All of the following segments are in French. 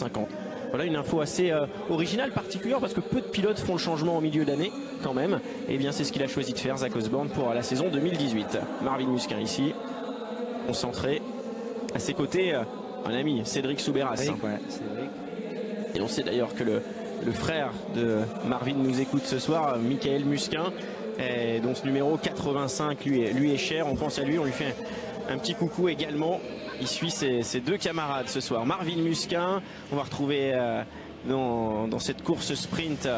50. Voilà une info assez originale, particulière, parce que peu de pilotes font le changement en milieu d'année quand même. Et bien c'est ce qu'il a choisi de faire, Zach Osborne, pour la saison 2018. Marvin Musquin ici, concentré. À ses côtés, un ami, Cédric Soubeyras. Ouais, Cédric. Et on sait d'ailleurs que le frère de Marvin nous écoute ce soir, Michael Musquin, dont ce numéro 85 lui est cher. On pense à lui, on lui fait un petit coucou également. Il suit ses deux camarades ce soir. Marvin Musquin, on va retrouver dans cette course sprint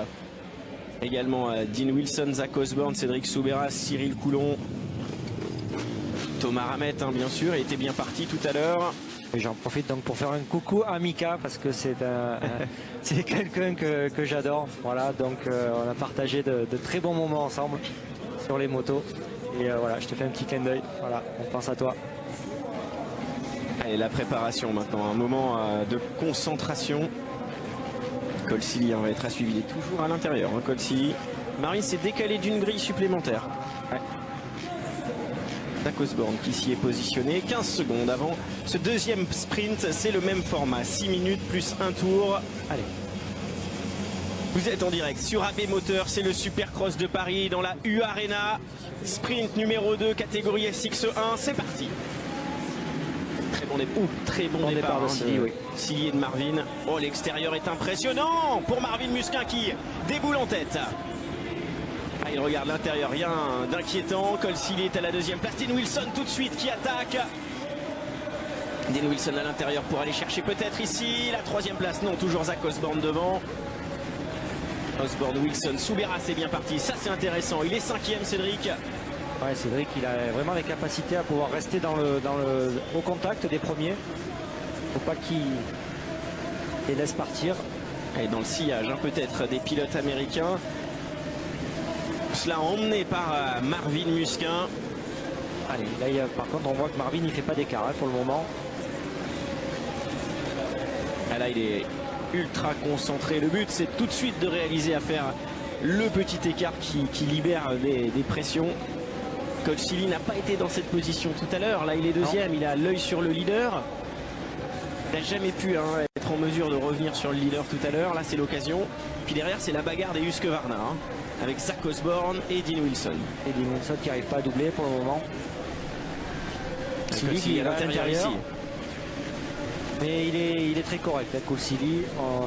également Dean Wilson, Zach Osborne, Cédric Soubeyras, Cyril Coulon, Thomas Ramette, bien sûr. Il était bien parti tout à l'heure. J'en profite donc pour faire un coucou à Mika, parce que c'est c'est quelqu'un que j'adore. Voilà, donc on a partagé de très bons moments ensemble sur les motos. Et voilà, je te fais un petit clin d'œil. Voilà, on pense à toi. Allez, la préparation maintenant, un moment de concentration. Colcilly va être à suivre, il est toujours à l'intérieur. Colcilly. Marvin s'est décalé d'une grille supplémentaire. Ouais. Zach Osborne qui s'y est positionné 15 secondes avant ce deuxième sprint. C'est le même format, 6 minutes plus un tour. Allez. Vous êtes en direct sur AB Moteur, c'est le Supercross de Paris dans la U Arena. Sprint numéro 2, catégorie SX1, c'est parti. Très bon départ de Silly, oui. Silly et de Marvin. Oh, l'extérieur est impressionnant pour Marvin Musquin qui déboule en tête. Ah, il regarde l'intérieur, rien d'inquiétant. Colcilly est à la deuxième place. Dean Wilson tout de suite qui attaque. Dean Wilson à l'intérieur pour aller chercher peut-être ici la troisième place. Non, toujours Zach Osborne devant. Osborne, Wilson, Soubeyras est bien parti. Ça c'est intéressant. Il est cinquième, Cédric. Ouais, Cédric, il a vraiment les capacités à pouvoir rester au contact des premiers. Faut pas qu'il les laisse partir. Et dans le sillage, peut-être des pilotes américains. Cela emmené par Marvin Musquin. Allez, là, par contre, on voit que Marvin il fait pas d'écart pour le moment. Ah, là, il est ultra concentré. Le but, c'est tout de suite de réaliser à faire le petit écart qui libère des pressions. Colcilly n'a pas été dans cette position tout à l'heure. Là, il est deuxième. Il a l'œil sur le leader. Il n'a jamais pu être en mesure de revenir sur le leader tout à l'heure. Là, c'est l'occasion. Puis derrière, c'est la bagarre des Husqvarna avec Zach Osborne et Dean Wilson. Et Dean Wilson qui n'arrive pas à doubler pour le moment. Colcilly qui est à l'intérieur ici. Mais il est très correct, Colcilly.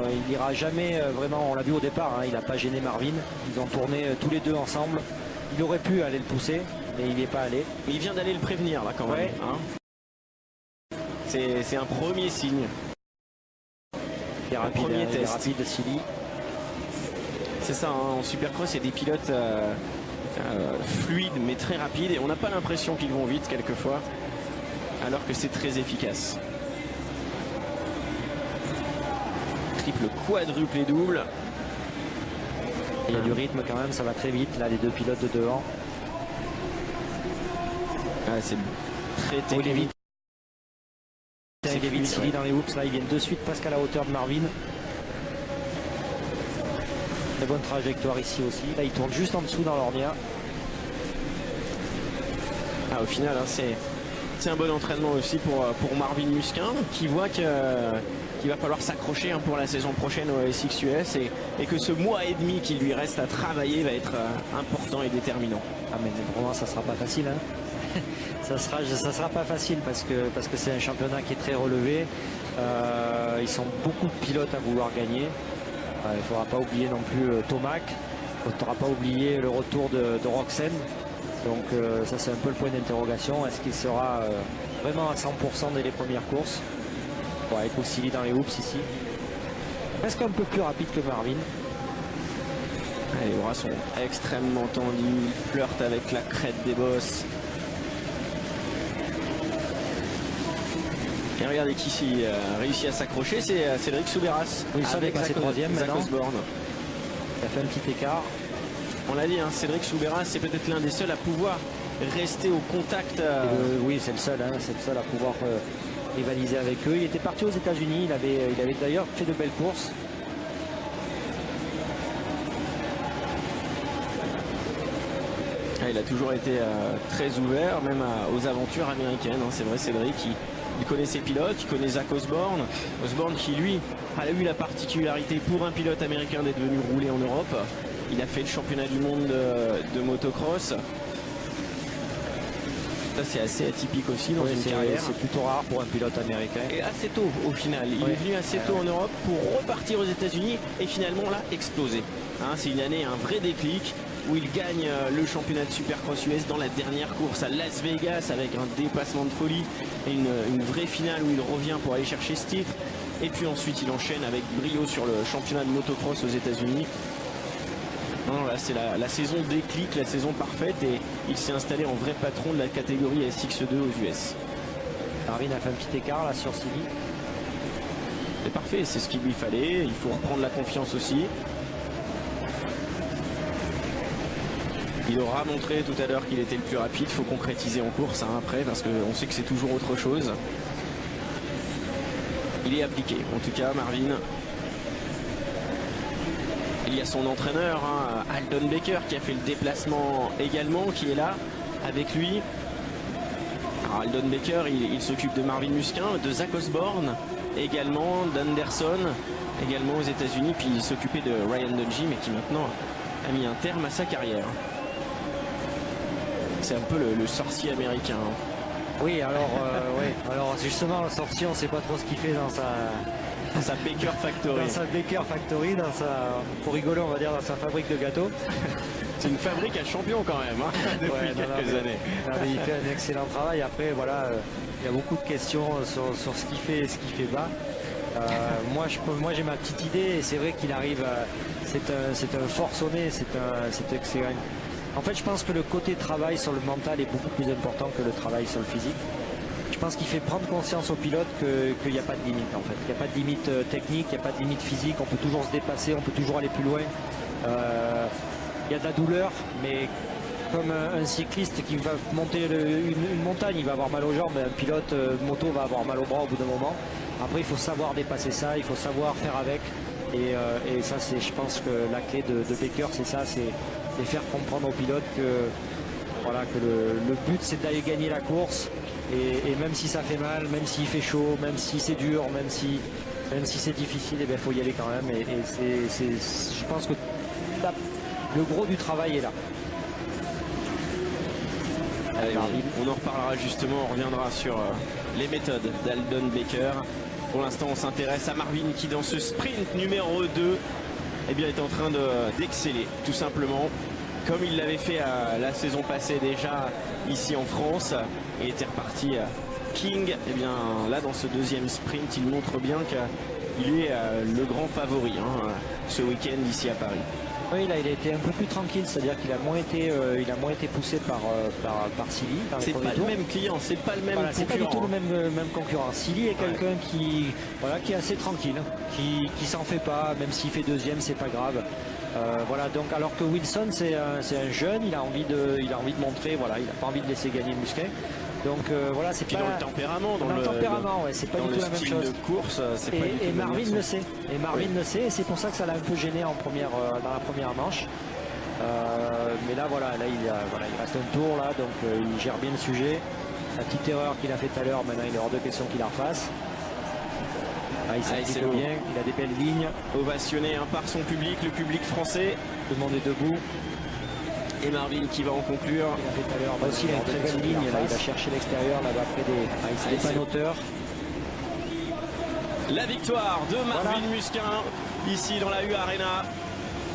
Il n'ira jamais vraiment, on l'a vu au départ, il n'a pas gêné Marvin. Ils ont tourné tous les deux ensemble. Il aurait pu aller le pousser, mais il n'y est pas allé. Mais il vient d'aller le prévenir là quand même. C'est un premier signe. Il est rapide, premier test. rapide de Silly. C'est ça, en Supercross, il y a des pilotes fluides mais très rapides. Et on n'a pas l'impression qu'ils vont vite quelquefois, alors que c'est très efficace. Triple, quadruple et double. Il y a du rythme quand même, ça va très vite. Là, les deux pilotes de devant. C'est très technique. Il est vite, Silly dans les hoops. Là, ils viennent de suite presque à la hauteur de Marvin. Très bonne trajectoire ici aussi. Là, ils tournent juste en dessous dans l'ornière. Au final, c'est un bon entraînement aussi pour Marvin Musquin, qui voit qu'il va falloir s'accrocher pour la saison prochaine au SXUS et que ce mois et demi qu'il lui reste à travailler va être important et déterminant. Ah, mais pour moi, ça sera pas facile. Ça sera pas facile parce que c'est un championnat qui est très relevé. Ils sont beaucoup de pilotes à vouloir gagner. Il ne faudra pas oublier non plus Tomac. Il ne faudra pas oublier le retour de Roxen. Donc ça c'est un peu le point d'interrogation. Est-ce qu'il sera vraiment à 100% dès les premières courses? Avec Colcilly dans les hoops ici. Presque un peu plus rapide que Marvin. Les bras sont extrêmement tendus. Il flirte avec la crête des bosses. Et regardez qui s'y réussit à s'accrocher, c'est Cédric Soubeyras. Wilson est passé troisième Zach maintenant. Osborne. Ça fait un petit écart. On l'a dit, Cédric Soubeyras, c'est peut-être l'un des seuls à pouvoir rester au contact. Oui, c'est le seul à pouvoir rivaliser avec eux. Il était parti aux États-Unis. Il avait d'ailleurs fait de belles courses. Il a toujours été très ouvert, même aux aventures américaines. C'est vrai, Cédric, Il connaît ses pilotes, il connaît Zach Osborne. Osborne qui lui a eu la particularité pour un pilote américain d'être venu rouler en Europe. Il a fait le championnat du monde de motocross. Ça c'est assez atypique aussi dans une carrière. C'est plutôt rare pour un pilote américain. Et assez tôt au final. Il est venu assez tôt en Europe pour repartir aux États-Unis et finalement là exploser. Hein, c'est une année, un vrai déclic où il gagne le championnat de Supercross US dans la dernière course à Las Vegas avec un dépassement de folie et une vraie finale où il revient pour aller chercher ce titre. Et puis ensuite il enchaîne avec brio sur le championnat de motocross aux États-Unis. Non, là c'est la saison déclic, la saison parfaite et il s'est installé en vrai patron de la catégorie SX2 aux US. Marvin a fait un petit écart là sur Silly. C'est parfait, c'est ce qu'il lui fallait. Il faut reprendre la confiance aussi. Il aura montré tout à l'heure qu'il était le plus rapide. Il faut concrétiser en course hein, après parce qu'on sait que c'est toujours autre chose. Il est appliqué. En tout cas, Marvin. Il y a son entraîneur, hein, Aldon Baker, qui a fait le déplacement également, qui est là avec lui. Alors, Aldon Baker, il s'occupe de Marvin Musquin, de Zach Osborne, également d'Anderson, également aux États-Unis, puis il s'occupait de Ryan Dungey, mais qui maintenant a mis un terme à sa carrière. C'est un peu le sorcier américain. Oui, alors, alors justement, le sorcier, on ne sait pas trop ce qu'il fait dans sa Baker Factory. Dans sa Baker Factory, pour rigoler, on va dire, dans sa fabrique de gâteaux. C'est une fabrique à champions quand même, hein, depuis quelques années. Il fait un excellent travail. Après, voilà, il y a beaucoup de questions sur ce qu'il fait et ce qu'il fait pas. Moi, j'ai ma petite idée et c'est vrai qu'il arrive. C'est un forcené, c'est excellent. En fait, je pense que le côté travail sur le mental est beaucoup plus important que le travail sur le physique. Je pense qu'il fait prendre conscience aux pilotes qu'il n'y a pas de limite en fait. Il n'y a pas de limite technique, il n'y a pas de limite physique, on peut toujours se dépasser, on peut toujours aller plus loin. Il y a de la douleur, mais comme un cycliste qui va monter une montagne, il va avoir mal aux jambes, un pilote moto va avoir mal au bras au bout d'un moment. Après, il faut savoir dépasser ça, il faut savoir faire avec. Et ça, c'est, je pense que la clé de Baker, c'est ça, c'est faire comprendre aux pilotes que, voilà, que le but, c'est d'aller gagner la course. Et même si ça fait mal, même s'il fait chaud, même si c'est dur, même si c'est difficile, il faut y aller quand même. Et je pense que le gros du travail est là. Allez, on en reparlera justement, on reviendra sur les méthodes d'Aldon Baker. Pour l'instant, on s'intéresse à Marvin qui, dans ce sprint numéro 2, eh bien, est en train d'exceller, tout simplement. Comme il l'avait fait la saison passée déjà ici en France et était reparti King. Et bien là dans ce deuxième sprint il montre bien qu'il est le grand favori hein, ce week-end ici à Paris. Oui, là il a été un peu plus tranquille, c'est-à-dire qu'il a moins été poussé par Silly. C'est pas le même client, c'est pas le même concurrent. C'est pas du tout le même concurrent. Silly est quelqu'un qui est assez tranquille, qui s'en fait pas, même s'il fait deuxième, c'est pas grave. Voilà, donc alors que Wilson c'est un jeune, il a envie de montrer, voilà, il n'a pas envie de laisser gagner Musquet. Donc voilà, c'est pas dans le tempérament, ouais, c'est pas du tout la même chose. De course, et Marvin le sait. Et Marvin le sait, et c'est pour ça que ça l'a un peu gêné dans la première manche. Mais là voilà, il reste un tour là, donc il gère bien le sujet. La petite erreur qu'il a fait tout à l'heure, maintenant il est hors de question qu'il la refasse. Il s'applique bien, il a des belles lignes. Ovationné hein, par son public, le public français. Tout le monde est debout. Et Marvin qui va en conclure. Il a fait tout à l'heure. Aussi, il a une très belle ligne. Là, il a cherché l'extérieur là-bas près des panneaux. La victoire de Marvin Musquin ici dans la U Arena.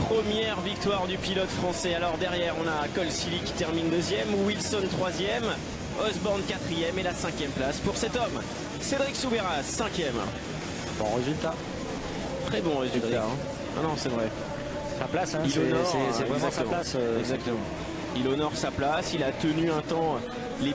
Première victoire du pilote français. Alors derrière, on a Cole Silly qui termine deuxième, Wilson troisième, Osborne quatrième et la cinquième place pour cet homme. Cédric Soubeyras, cinquième. Bon résultat. Très bon résultat. Hein. Ah non, c'est vrai. Sa place, hein, c'est vraiment sa place. Exactement. Il honore sa place, il a tenu un temps les pieds.